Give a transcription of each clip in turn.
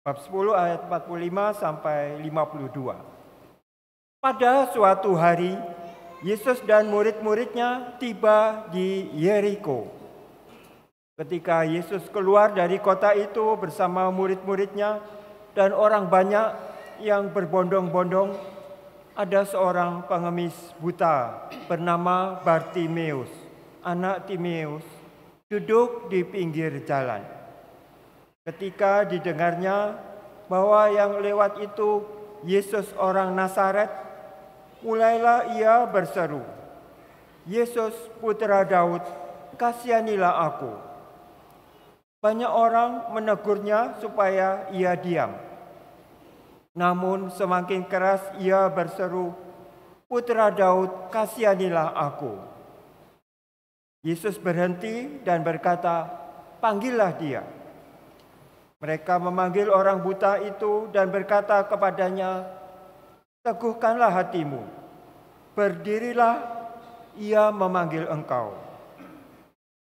Bab 10 ayat 45 sampai 52. Pada suatu hari, Yesus dan murid-muridnya tiba di Yeriko. Ketika Yesus keluar dari kota itu bersama murid-muridnya dan orang banyak yang berbondong-bondong, ada seorang pengemis buta bernama Bartimeus, anak Timeus, duduk di pinggir jalan. Ketika didengarnya bahwa yang lewat itu Yesus orang Nazaret, mulailah ia berseru, "Yesus putra Daud, kasihanilah aku." Banyak orang menegurnya supaya ia diam. Namun semakin keras ia berseru, "Putra Daud, kasihanilah aku." Yesus berhenti dan berkata, "Panggillah dia." Mereka memanggil orang buta itu dan berkata kepadanya, "Teguhkanlah hatimu, berdirilah, ia memanggil engkau."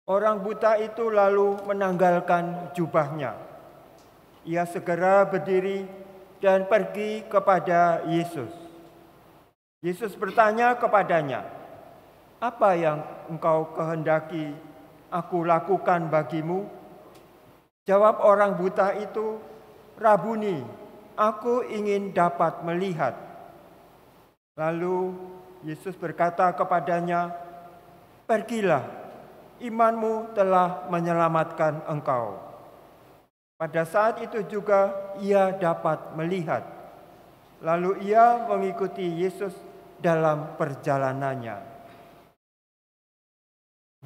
Orang buta itu lalu menanggalkan jubahnya. Ia segera berdiri dan pergi kepada Yesus. Yesus bertanya kepadanya, "Apa yang engkau kehendaki aku lakukan bagimu?" Jawab orang buta itu, "Rabuni, aku ingin dapat melihat." Lalu Yesus berkata kepadanya, "Pergilah, imanmu telah menyelamatkan engkau." Pada saat itu juga ia dapat melihat. Lalu ia mengikuti Yesus dalam perjalanannya.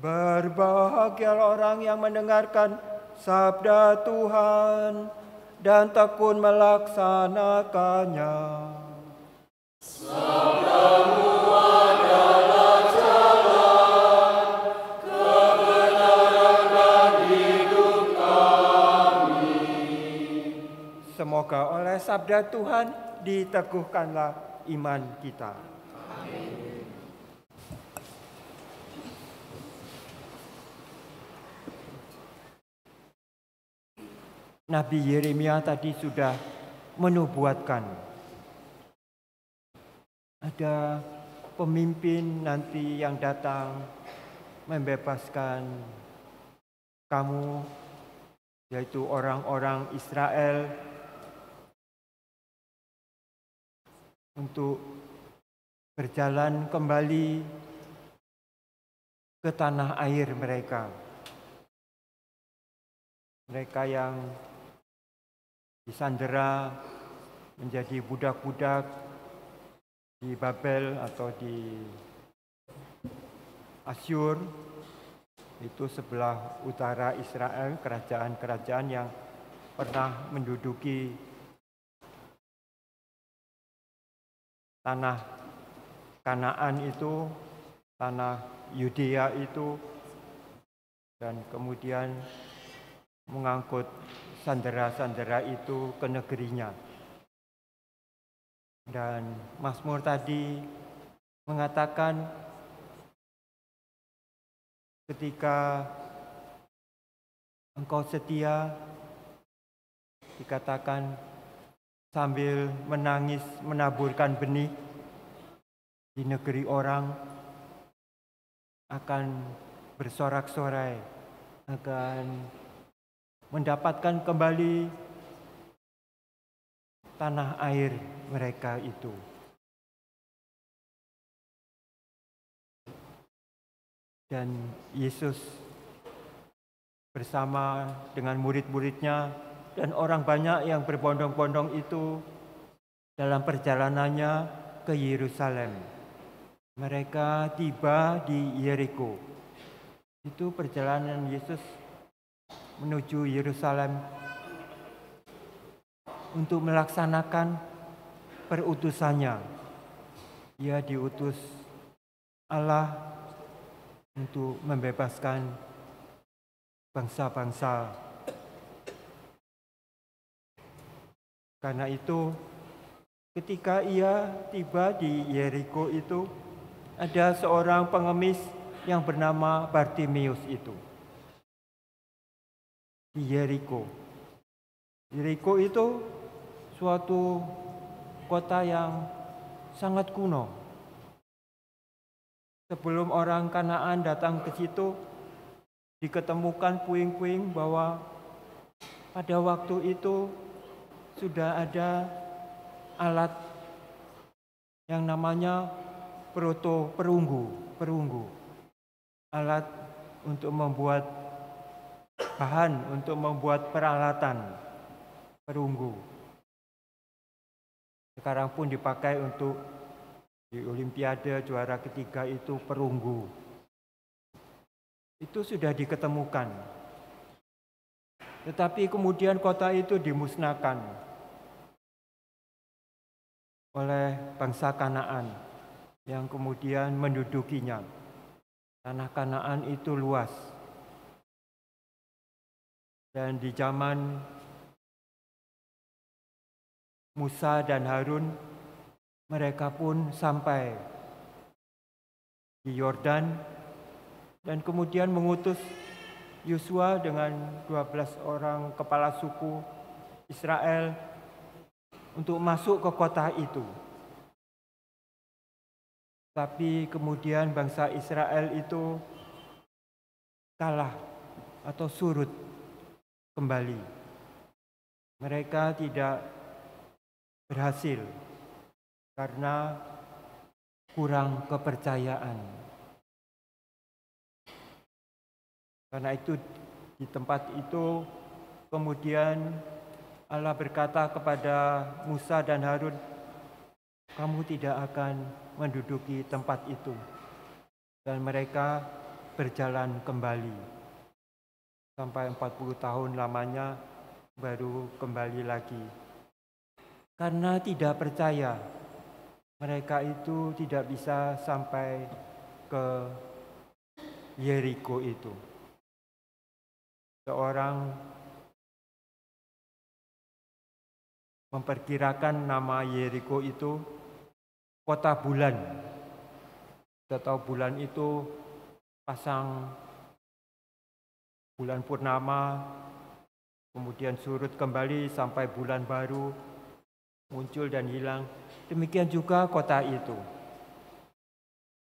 Berbahagialah orang yang mendengarkan sabda Tuhan dan tekun melaksanakannya. Sabdamu adalah jalan kebenaran dan hidup kami. Semoga oleh sabda Tuhan diteguhkanlah iman kita. Nabi Yeremia tadi sudah menubuatkan ada pemimpin nanti yang datang membebaskan kamu, yaitu orang-orang Israel, untuk berjalan kembali ke tanah air mereka. Mereka yang disandera menjadi budak-budak di Babel atau di Asyur, itu sebelah utara Israel, kerajaan-kerajaan yang pernah menduduki tanah Kanaan itu, tanah Yudea itu, dan kemudian mengangkut sandera-sandera itu ke negerinya. Dan Mazmur tadi mengatakan ketika engkau setia, dikatakan sambil menangis menaburkan benih di negeri orang, akan bersorak-sorai, akan mendapatkan kembali tanah air mereka itu. Dan Yesus bersama dengan murid-muridnya dan orang banyak yang berbondong-bondong itu dalam perjalanannya ke Yerusalem. Mereka tiba di Yeriko. Itu perjalanan Yesus menuju Yerusalem untuk melaksanakan perutusannya. Ia diutus Allah untuk membebaskan bangsa-bangsa. Karena itu, ketika ia tiba di Yeriko itu, ada seorang pengemis yang bernama Bartimeus itu di Yeriko. Yeriko itu suatu kota yang sangat kuno. Sebelum orang Kanaan datang ke situ, diketemukan puing-puing bahwa pada waktu itu sudah ada alat yang namanya perunggu. Alat untuk membuat bahan, untuk membuat peralatan perunggu. Sekarang pun dipakai untuk di Olimpiade juara ketiga itu perunggu. Itu sudah diketemukan. Tetapi kemudian kota itu dimusnahkan oleh bangsa Kanaan yang kemudian mendudukinya. Tanah Kanaan itu luas. Dan di zaman Musa dan Harun, mereka pun sampai di Yordan dan kemudian mengutus Yosua dengan 12 orang kepala suku Israel untuk masuk ke kota itu. Tapi kemudian bangsa Israel itu kalah atau surut kembali. Mereka tidak berhasil karena kurang kepercayaan. Karena itu di tempat itu kemudian Allah berkata kepada Musa dan Harun, kamu tidak akan menduduki tempat itu. Dan mereka berjalan kembali. Sampai 40 tahun lamanya baru kembali lagi. Karena tidak percaya, mereka itu tidak bisa sampai ke Yeriko itu. Seorang memperkirakan nama Yeriko itu kota bulan. Kita tahu bulan itu pasang bulan purnama, kemudian surut kembali sampai bulan baru, muncul dan hilang. Demikian juga kota itu.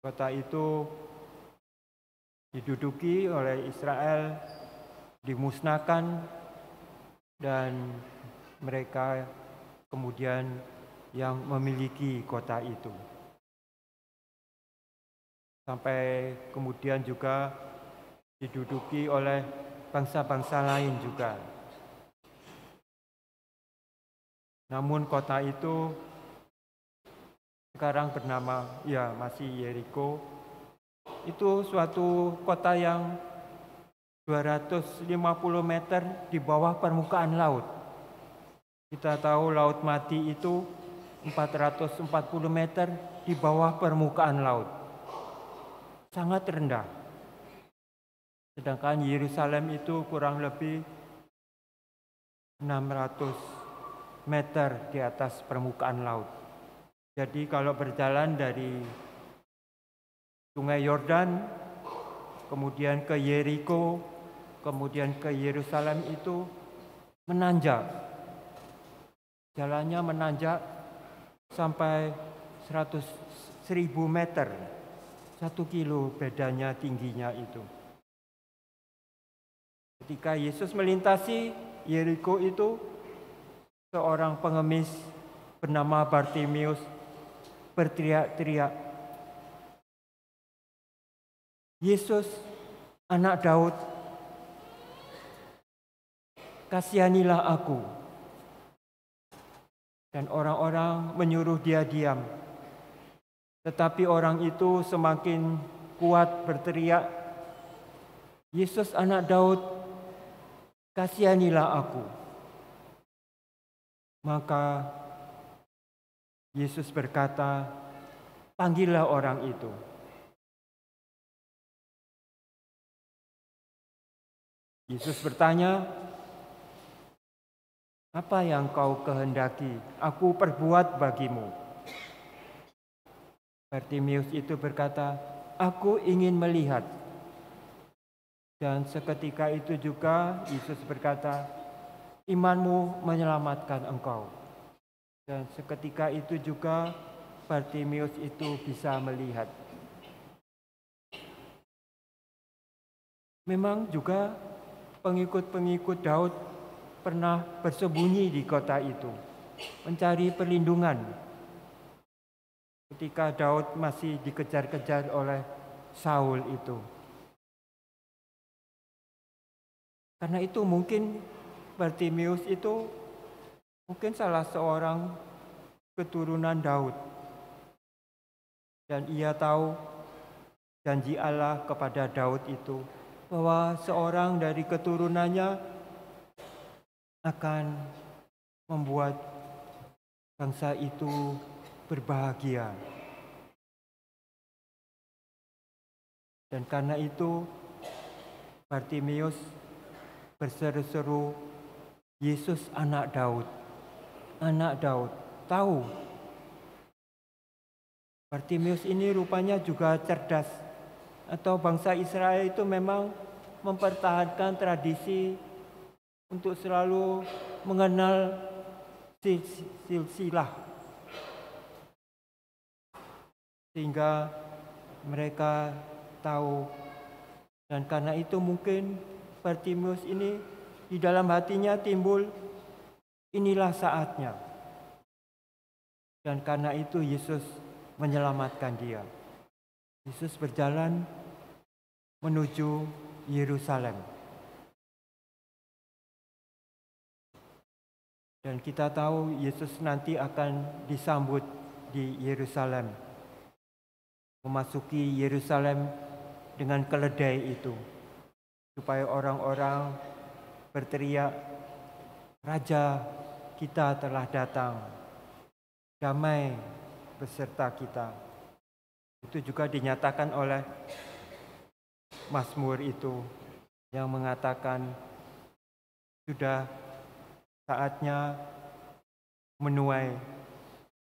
Kota itu diduduki oleh Israel, dimusnahkan, dan mereka kemudian yang memiliki kota itu. Sampai kemudian juga diduduki oleh bangsa-bangsa lain juga. Namun kota itu sekarang bernama, masih Yeriko. Itu suatu kota yang 250 meter di bawah permukaan laut. Kita tahu Laut Mati itu 440 meter di bawah permukaan laut. Sangat rendah. Sedangkan Yerusalem itu kurang lebih 600 meter di atas permukaan laut. Jadi kalau berjalan dari Sungai Yordan, kemudian ke Yeriko, kemudian ke Yerusalem itu menanjak. Jalannya menanjak sampai 100.000 meter. 1 kilo bedanya tingginya itu. Ketika Yesus melintasi Yeriko itu, seorang pengemis bernama Bartimius berteriak-teriak, Yesus, anak Daud, kasihanilah aku. Dan orang-orang menyuruh dia diam. Tetapi orang itu semakin kuat berteriak, Yesus anak Daud, kasihanilah aku. Maka Yesus berkata, panggillah orang itu. Yesus bertanya, apa yang kau kehendaki aku perbuat bagimu? Bartimius itu berkata, aku ingin melihat. Dan seketika itu juga Yesus berkata, imanmu menyelamatkan engkau. Dan seketika itu juga Bartimeus itu bisa melihat. Memang juga pengikut-pengikut Daud pernah bersembunyi di kota itu, mencari perlindungan ketika Daud masih dikejar-kejar oleh Saul itu. Karena itu mungkin Bartimeus itu mungkin salah seorang keturunan Daud. Dan ia tahu janji Allah kepada Daud itu bahwa seorang dari keturunannya akan membuat bangsa itu berbahagia. Dan karena itu Bartimeus berseru-seru, Yesus anak Daud. Anak Daud. Tahu. Bartimeus ini rupanya juga cerdas. Atau bangsa Israel itu memang mempertahankan tradisi untuk selalu mengenal silsilah. Sehingga mereka tahu. Dan karena itu mungkin Bartimeus ini di dalam hatinya timbul, inilah saatnya. Dan karena itu Yesus menyelamatkan dia. Yesus berjalan menuju Yerusalem. Dan kita tahu Yesus nanti akan disambut di Yerusalem. Memasuki Yerusalem dengan keledai itu. Supaya orang-orang berteriak, Raja kita telah datang. Damai beserta kita. Itu juga dinyatakan oleh Mazmur itu yang mengatakan sudah saatnya menuai,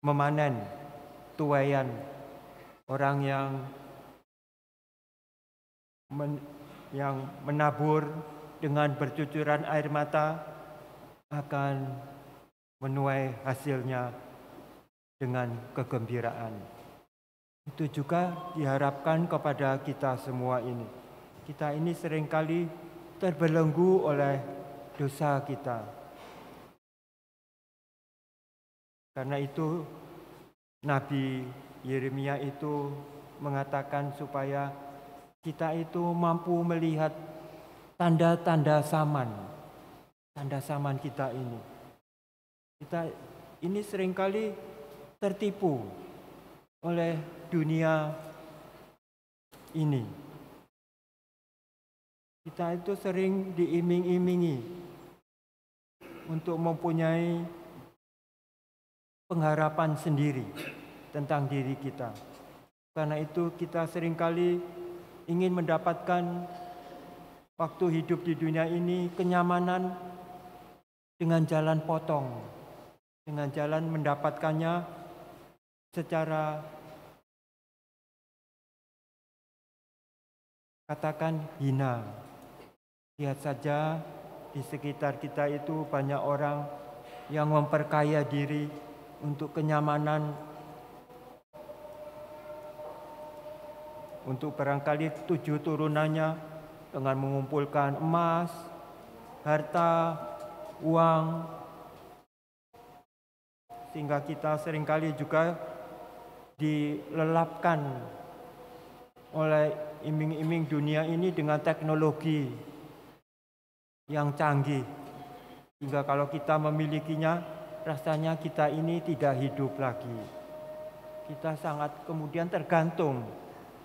memanen tuaian orang yang menabur dengan bercucuran air mata akan menuai hasilnya dengan kegembiraan. Itu juga diharapkan kepada kita semua ini. Kita ini seringkali terbelenggu oleh dosa kita. Karena itu Nabi Yeremia itu mengatakan supaya kita itu mampu melihat tanda-tanda zaman. Tanda zaman kita ini. Kita ini seringkali tertipu oleh dunia ini. Kita itu sering diiming-imingi untuk mempunyai pengharapan sendiri tentang diri kita. Karena itu kita seringkali ingin mendapatkan waktu hidup di dunia ini kenyamanan dengan jalan potong, dengan jalan mendapatkannya secara katakan hina. Lihat saja di sekitar kita itu banyak orang yang memperkaya diri untuk kenyamanan, untuk barangkali 7 turunannya dengan mengumpulkan emas, harta, uang, sehingga kita seringkali juga dilelapkan oleh iming-iming dunia ini dengan teknologi yang canggih. Sehingga kalau kita memilikinya, rasanya kita ini tidak hidup lagi. Kita sangat kemudian tergantung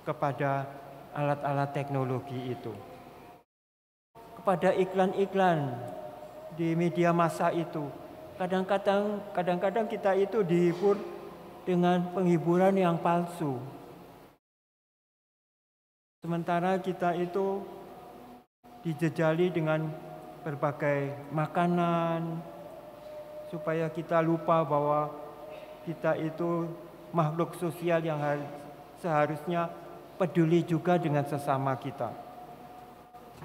kepada alat-alat teknologi itu. Kepada iklan-iklan di media massa itu. Kadang-kadang kita itu dihibur dengan penghiburan yang palsu. Sementara kita itu dijejali dengan berbagai makanan, supaya kita lupa bahwa kita itu makhluk sosial yang seharusnya peduli juga dengan sesama kita.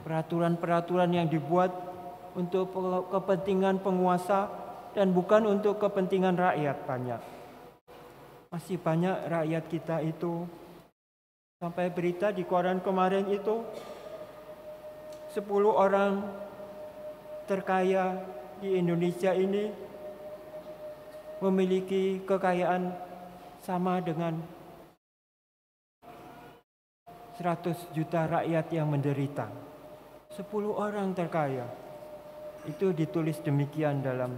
Peraturan-peraturan yang dibuat untuk kepentingan penguasa dan bukan untuk kepentingan rakyat banyak. Masih banyak rakyat kita itu, sampai berita di koran kemarin itu 10 orang terkaya di Indonesia ini memiliki kekayaan sama dengan 100 juta rakyat yang menderita. 10 orang terkaya. Itu ditulis demikian dalam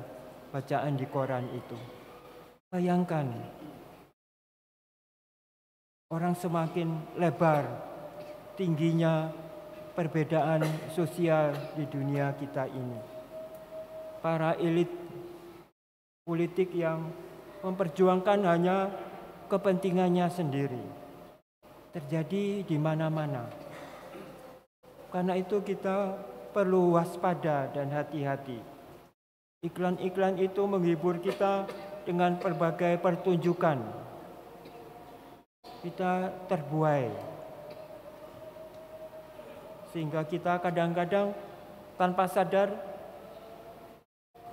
bacaan di koran itu. Bayangkan, orang semakin lebar tingginya perbedaan sosial di dunia kita ini. Para elit politik yang memperjuangkan hanya kepentingannya sendiri terjadi di mana-mana. Karena itu kita perlu waspada dan hati-hati. Iklan-iklan itu menghibur kita dengan berbagai pertunjukan. Kita terbuai. Sehingga kita kadang-kadang tanpa sadar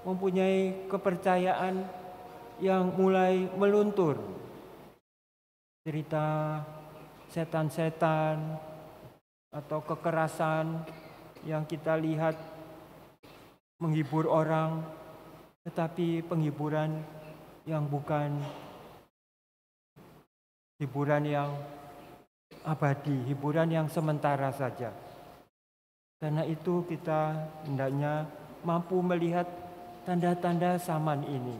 mempunyai kepercayaan yang mulai meluntur. Cerita setan-setan atau kekerasan yang kita lihat menghibur orang, tetapi penghiburan yang bukan hiburan yang abadi, hiburan yang sementara saja. Karena itu kita hendaknya mampu melihat tanda-tanda zaman ini,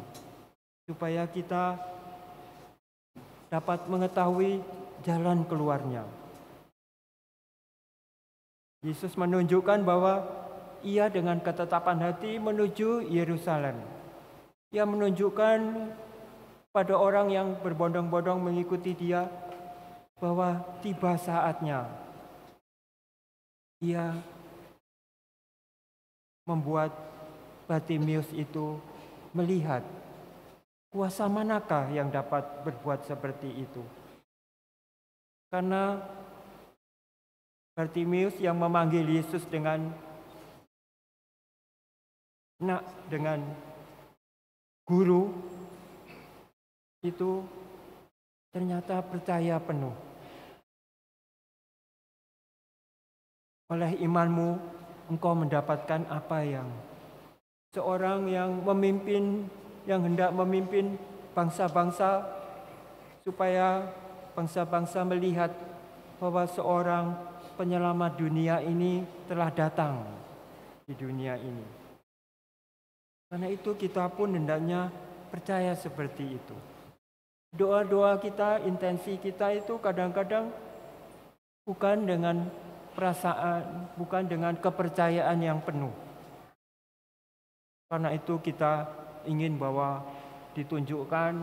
supaya kita dapat mengetahui jalan keluarnya. Yesus menunjukkan bahwa ia dengan ketetapan hati menuju Yerusalem. Ia menunjukkan pada orang yang berbondong-bondong mengikuti dia bahwa tiba saatnya. Ia membuat Bartimius itu melihat kuasa manakah yang dapat berbuat seperti itu. Karena Bartimius yang memanggil Yesus dengan nak, dengan guru, itu ternyata percaya penuh. Oleh imanmu, engkau mendapatkan apa yang seorang yang memimpin, yang hendak memimpin bangsa-bangsa, supaya bangsa-bangsa melihat bahwa seorang penyelamat dunia ini telah datang di dunia ini. Karena itu kita pun hendaknya percaya seperti itu. Doa-doa kita, intensi kita itu kadang-kadang bukan dengan perasaan, bukan dengan kepercayaan yang penuh. Karena itu kita ingin bahwa ditunjukkan,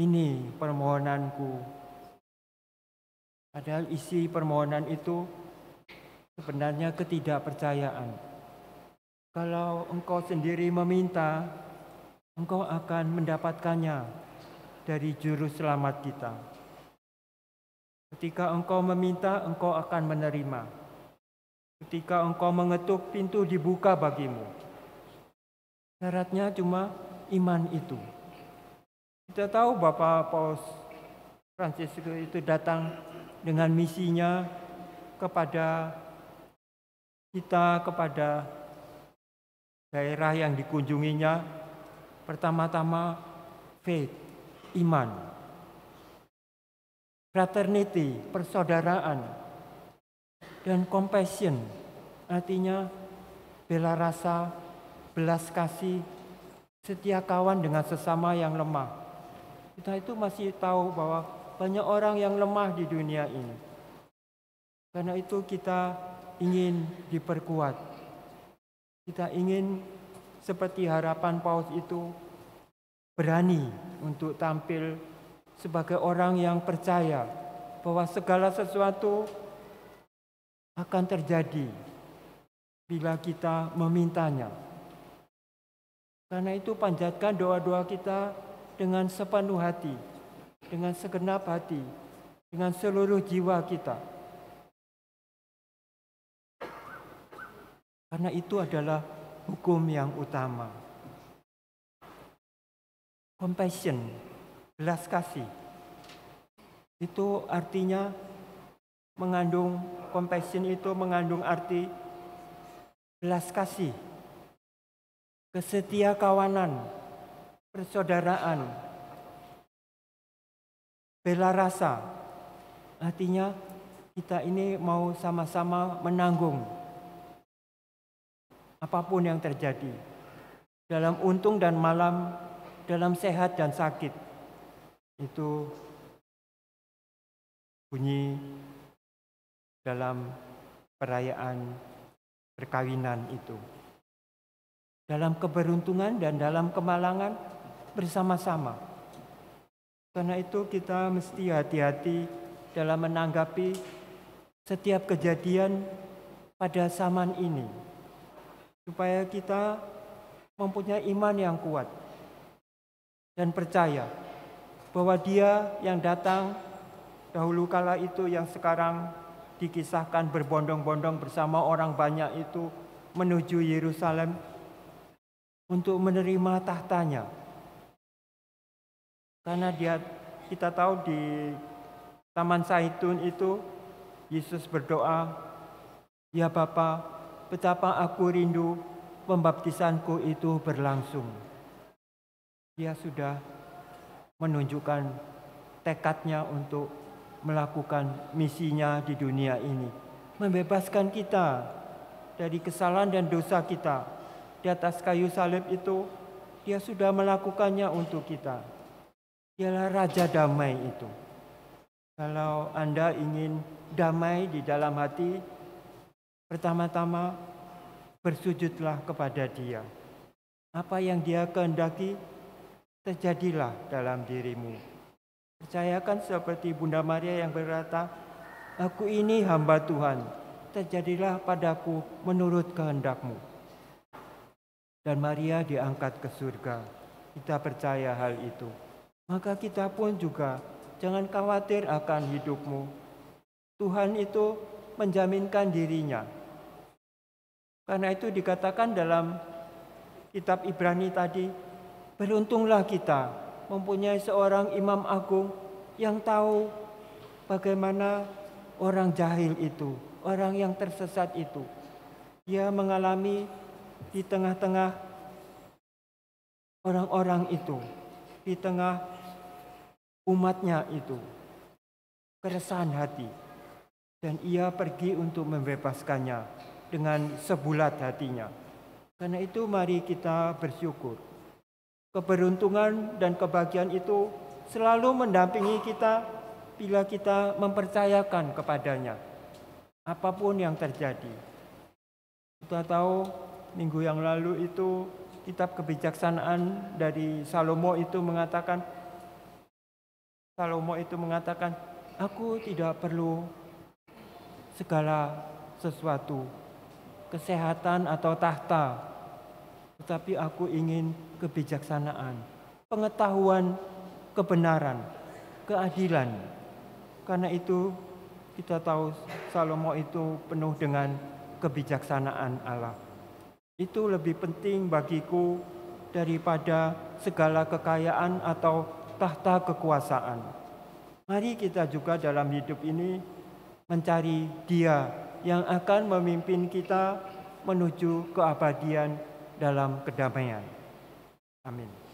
ini permohonanku. Padahal isi permohonan itu sebenarnya ketidakpercayaan. Kalau engkau sendiri meminta, engkau akan mendapatkannya dari juru selamat kita. Ketika engkau meminta, engkau akan menerima. Ketika engkau mengetuk, pintu dibuka bagimu. Syaratnya cuma iman itu. Kita tahu Bapak Paus Fransiskus itu datang dengan misinya kepada kita, kepada daerah yang dikunjunginya. Pertama-tama faith, iman. Fraternity, persaudaraan. Dan compassion, artinya bela rasa, belas kasih, setia kawan dengan sesama yang lemah. Kita itu masih tahu bahwa banyak orang yang lemah di dunia ini. Karena itu kita ingin diperkuat. Kita ingin seperti harapan Paus itu berani untuk tampil sebagai orang yang percaya bahwa segala sesuatu akan terjadi bila kita memintanya. Karena itu panjatkan doa-doa kita dengan sepenuh hati, dengan segenap hati, dengan seluruh jiwa kita. Karena itu adalah hukum yang utama. Compassion, belas kasih, itu artinya compassion itu mengandung arti belas kasih, kesetia kawanan, persaudaraan, bela rasa. Artinya kita ini mau sama-sama menanggung apapun yang terjadi, dalam untung dan malam, dalam sehat dan sakit. Itu bunyi dalam perayaan perkawinan itu. Dalam keberuntungan dan dalam kemalangan bersama-sama. Karena itu kita mesti hati-hati dalam menanggapi setiap kejadian pada zaman ini. Supaya kita mempunyai iman yang kuat dan percaya bahwa Dia yang datang dahulu kala itu, yang sekarang dikisahkan berbondong-bondong bersama orang banyak itu menuju Yerusalem untuk menerima tahtanya. Karena kita tahu di Taman Zaitun itu Yesus berdoa, "Ya Bapa, betapa aku rindu pembaptisanku itu berlangsung." Dia sudah menunjukkan tekadnya untuk melakukan misinya di dunia ini, membebaskan kita dari kesalahan dan dosa kita. Di atas kayu salib itu Dia sudah melakukannya untuk kita. Dialah Raja Damai itu. Kalau Anda ingin damai di dalam hati, pertama-tama bersujudlah kepada Dia. Apa yang Dia kehendaki, terjadilah dalam dirimu. Percayakan seperti Bunda Maria yang berkata, "Aku ini hamba Tuhan, terjadilah padaku menurut kehendak-Mu." Dan Maria diangkat ke surga. Kita percaya hal itu. Maka kita pun juga jangan khawatir akan hidupmu. Tuhan itu menjaminkan dirinya. Karena itu dikatakan dalam kitab Ibrani tadi, beruntunglah kita mempunyai seorang imam agung yang tahu bagaimana orang jahil itu, orang yang tersesat itu. Dia mengalami di tengah-tengah orang-orang itu, di tengah umatnya itu, keresahan hati. Dan ia pergi untuk membebaskannya dengan sebulat hatinya. Karena itu mari kita bersyukur. Keberuntungan dan kebahagiaan itu selalu mendampingi kita bila kita mempercayakan kepadanya. Apapun yang terjadi. Kita tahu minggu yang lalu itu kitab kebijaksanaan dari Salomo itu mengatakan, "Aku tidak perlu segala sesuatu, kesehatan atau tahta, tetapi aku ingin kebijaksanaan, pengetahuan, kebenaran, keadilan." Karena itu kita tahu Salomo itu penuh dengan kebijaksanaan Allah. Itu lebih penting bagiku daripada segala kekayaan atau tahta kekuasaan. Mari kita juga dalam hidup ini mencari Dia yang akan memimpin kita menuju keabadian dalam kedamaian. Amin.